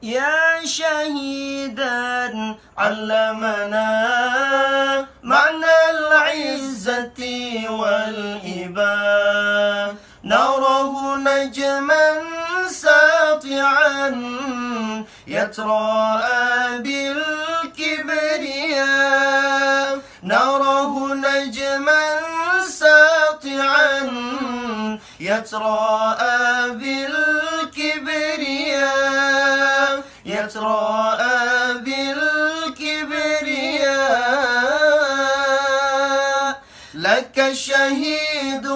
يا شهيدا علمنا معنى العزة والإباء، نراه نجما ساطعا يتراءى بالكبرياء، نراه نجما ساطعا يتراءى بالكبرياء، يتراءى بالكبرياء. لك شهيد